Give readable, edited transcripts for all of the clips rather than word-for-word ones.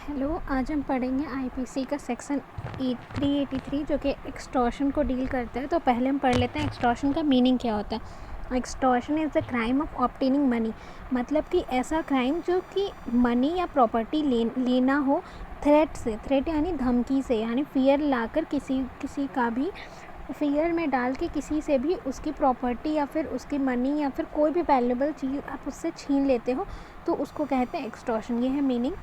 Hello, आज हम पढ़ेंगे आईपीसी का सेक्शन 383 जो कि एक्सटॉर्शन को डील करता है। तो पहले हम पढ़ लेते हैं एक्सटॉर्शन का मीनिंग क्या होता है। Extortion is the crime of obtaining money, मतलब कि ऐसा क्राइम जो कि मनी या प्रॉपर्टी लेना हो थ्रेट से। थ्रेट यानी धमकी से, यानी फियर लाकर किसी का भी फियर में डाल के किसी से भी उसकी प्रॉपर्टी या फिर उसकी मनी या फिर कोई भी वैल्यूएबल चीज़ आप उससे छीन लेते हो तो उसको कहते हैं एक्सटॉर्शन। ये है मीनिंग।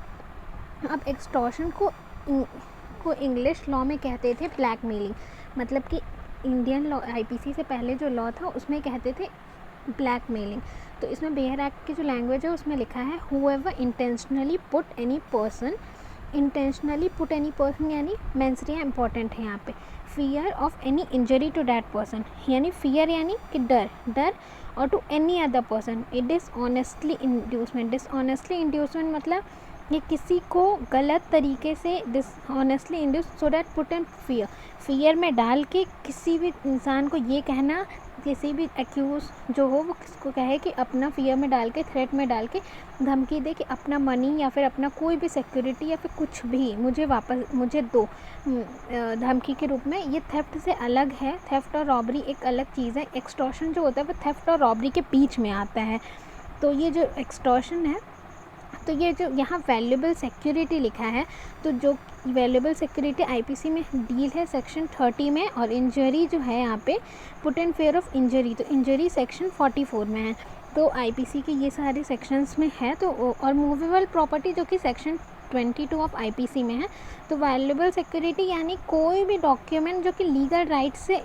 अब एक्सटॉर्शन को इंग्लिश लॉ में कहते थे ब्लैकमेलिंग, मतलब कि इंडियन लॉ आईपीसी से पहले जो लॉ था उसमें कहते थे ब्लैकमेलिंग। तो इसमें बेयर एक्ट की जो लैंग्वेज है उसमें लिखा है whoever intentionally put any person. Intentionally put any person यानी मेंसरिया इंपॉर्टेंट है यहाँ पे। Fear of any injury to that person, यानी फियर यानी कि डर और to any other person. It dishonestly inducement. Dishonestly inducement मतलब ये किसी को गलत तरीके से dishonestly induce so that put and fear में डाल के किसी भी इंसान को ये कहना, किसी भी एक्यूज जो हो वो किसको कहे कि अपना फियर में डाल के, थ्रेट में डाल के धमकी दे कि अपना मनी या फिर अपना कोई भी सिक्योरिटी या फिर कुछ भी मुझे दो धमकी के रूप में। ये थेफ्ट से अलग है। थेफ्ट और रॉबरी एक अलग चीज़ है। एक्सटॉर्शन जो होता है वो थेफ्ट और रॉबरी के बीच में आता है। तो ये जो एक्सटॉर्शन है, तो ये जो यहाँ वैल्यूएबल सिक्योरिटी लिखा है, तो जो वैल्यूएबल सिक्योरिटी आईपीसी में डील है सेक्शन 30 में, और इंजरी जो है यहाँ पे put and fair of injury, तो इंजरी सेक्शन 44 में है। तो आईपीसी के ये सारे सेक्शंस में है। तो और मूवेबल प्रॉपर्टी जो कि सेक्शन 22 ऑफ आईपीसी में है। तो वैल्यूएबल सिक्योरिटी यानी कोई भी डॉक्यूमेंट जो कि लीगल राइट से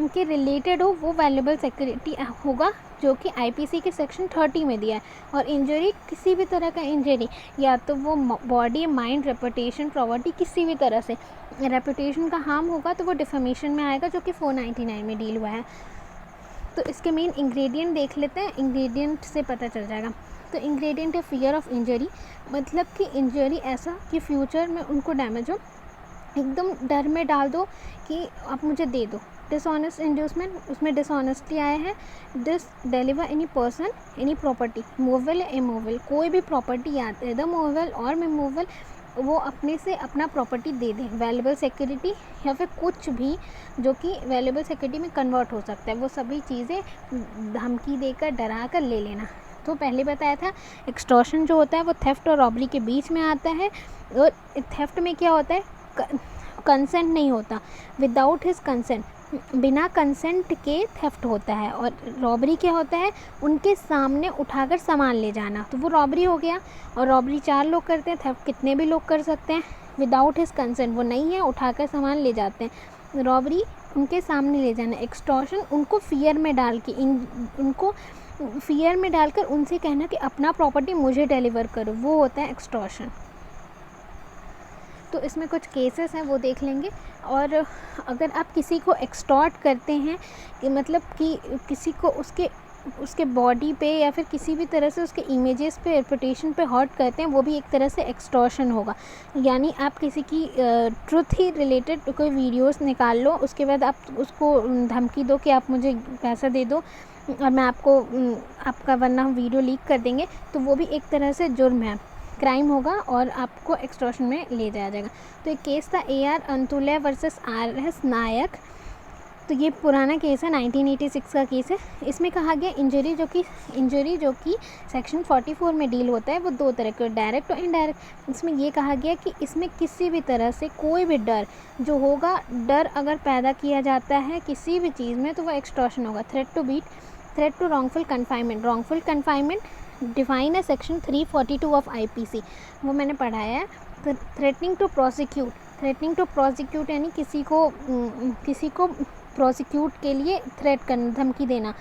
के रिलेटेड हो वो वैल्यूएबल सिक्योरिटी होगा, जो कि आईपीसी के सेक्शन 30 में दिया है। और इंजरी किसी भी तरह का इंजरी, या तो वो बॉडी, माइंड, रेपुटेशन, प्रॉपर्टी, किसी भी तरह से रेपुटेशन का हार्म होगा तो वो डिफेमेशन में आएगा, जो कि 499 में डील हुआ है। तो इसके मेन इंग्रेडिएंट देख लेते हैं, इंग्रेडिएंट से पता चल जाएगा। तो इंग्रेडिएंट है फियर ऑफ इंजरी, मतलब कि इंजरी ऐसा कि फ्यूचर में उनको डैमेज हो, एकदम डर में डाल दो कि आप मुझे दे दो। डिसऑनेस्ट इंड्यूसमेंट, उसमें डिसऑनेस्टली आया है। This deliver any person any property, movable या इमूवेबल, कोई भी प्रॉपर्टी याद है द मूवेबल और इमूवेबल, वो अपने से अपना प्रॉपर्टी दे दें। वैल्यूएबल सिक्योरिटी या फिर कुछ भी जो कि वैल्यूएबल सिक्योरिटी में कन्वर्ट हो सकता है, वो सभी चीज़ें धमकी देकर, डरा कर ले लेना। तो पहले बताया था एक्सटॉर्शन जो होता है वो थेफ्ट और रॉबरी के बीच में आता है। और थेफ्ट में क्या होता है, कंसेंट नहीं होता, विदाउट हिज कंसेंट, बिना कंसेंट के थेफ्ट होता है। और रॉबरी क्या होता है, उनके सामने उठाकर सामान ले जाना, तो वो रॉबरी हो गया। और रॉबरी 4 लोग करते हैं, थेफ्ट कितने भी लोग कर सकते हैं। विदाउट हिज कंसेंट वो नहीं है, उठाकर सामान ले जाते हैं। रॉबरी उनके सामने ले जाना। एक्सटॉर्शन उनको फियर में डाल के, उनको फियर में डालकर उनसे कहना कि अपना प्रॉपर्टी मुझे डिलीवर करो, वो होता है एक्सटॉर्शन। तो इसमें कुछ केसेस हैं वो देख लेंगे। और अगर आप किसी को एक्सटॉर्ट करते हैं कि मतलब कि किसी को उसके बॉडी पे या फिर किसी भी तरह से उसके इमेजेस पे, रेपुटेशन पे हर्ट करते हैं, वो भी एक तरह से एक्सटॉर्शन होगा। यानी आप किसी की ट्रुथ ही रिलेटेड कोई वीडियोस निकाल लो, उसके बाद आप उसको धमकी दो कि आप मुझे पैसा दे दो और मैं आपका वरना हम वीडियो लीक कर देंगे, तो वो भी एक तरह से जुर्म है, क्राइम होगा और आपको एक्सटॉर्शन में ले जाया जाएगा। तो एक केस था AR अंतुल्य वर्सेस RS नायक। तो ये पुराना केस है, 1986 का केस है। इसमें कहा गया इंजरी जो कि सेक्शन 44 में डील होता है वो 2 तरह के, डायरेक्ट और इनडायरेक्ट। इसमें ये कहा गया कि इसमें किसी भी तरह से कोई भी डर जो होगा, डर अगर पैदा किया जाता है किसी भी चीज़ में तो वो एक्सटॉर्शन होगा। Threat to wrongful confinement. Wrongful confinement define है सेक्शन 342 ऑफ आईपीसी, वो मैंने पढ़ाया है। तो थ्रेटनिंग टू प्रोसिक्यूट यानी किसी को प्रोसिक्यूट के लिए थ्रेट करना, धमकी देना।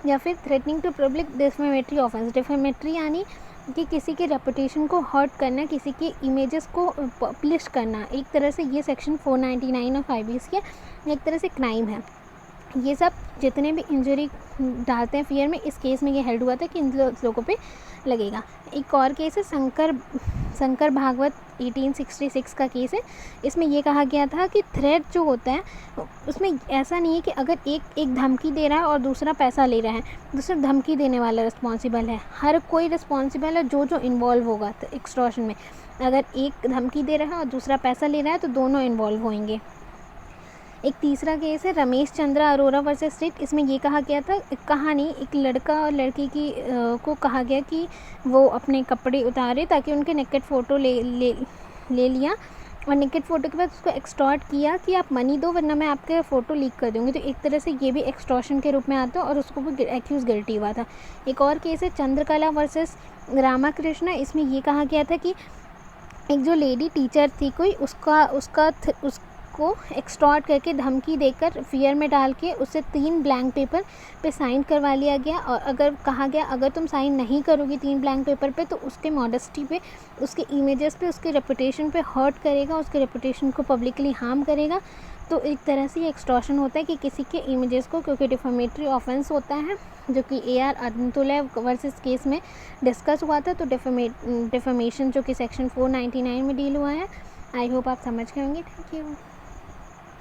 या फिर threatening to public defamatory offence. Defamatory यानी कि किसी के रेपुटेशन को हर्ट करना, किसी के इमेजेस को पब्लिश करना। एक तरह से ये सेक्शन 499 ऑफ आईपीसी है, एक तरह से क्राइम है। ये सब जितने भी इंजरी डालते हैं फियर में, इस केस में ये हेल्ड हुआ था कि इन लोगों पे लगेगा। एक और केस है शंकर भागवत 1866 का केस है। इसमें ये कहा गया था कि थ्रेट जो होता है उसमें ऐसा नहीं है कि अगर एक धमकी दे रहा है और दूसरा पैसा ले रहा है, दूसरा धमकी देने वाला रिस्पॉन्सिबल है। हर कोई रिस्पॉन्सिबल है जो इन्वॉल्व होगा तो एक्सटॉर्शन में। अगर एक धमकी दे रहा है और दूसरा पैसा ले रहा है तो दोनों इन्वॉल्व होंगे। एक तीसरा केस है रमेश चंद्रा अरोरा वर्सेस स्टेट। इसमें ये कहा गया था, कहानी एक लड़का और लड़की की को कहा गया कि वो अपने कपड़े उतारे ताकि उनके नेकेड फ़ोटो ले लिया, और नेकेड फ़ोटो के बाद उसको एक्सटॉर्ट किया कि आप मनी दो वरना मैं आपके फ़ोटो लीक कर दूँगी। तो एक तरह से ये भी एक्सटॉर्शन के रूप में आता है और उसको भी एक्यूज़ गिल्टी हुआ था। एक और केस है चंद्रकला वर्सेस रामाकृष्ण। इसमें ये कहा गया था कि एक जो लेडी टीचर थी कोई, उसको एक्सटॉर्ट करके धमकी देकर फियर में डाल के उससे 3 ब्लैंक पेपर पे साइन करवा लिया गया। और अगर कहा गया अगर तुम साइन नहीं करोगी 3 ब्लैंक पेपर पे तो उसके मॉडेस्टी पे, उसके इमेजेस पे, उसके रेपुटेशन पे हर्ट करेगा, उसके रेपुटेशन को पब्लिकली हार्म करेगा। तो एक तरह से ये एक्सटॉर्शन होता है कि किसी के इमेजेस को, क्योंकि डिफेमेटरी ऑफेंस होता है जो कि AR अतुल्य वर्सेस केस में डिस्कस हुआ था। तो डिफेमेशन जो कि सेक्शन 499 में डील हुआ है। आई होप आप समझ गए होंगे। Thank you.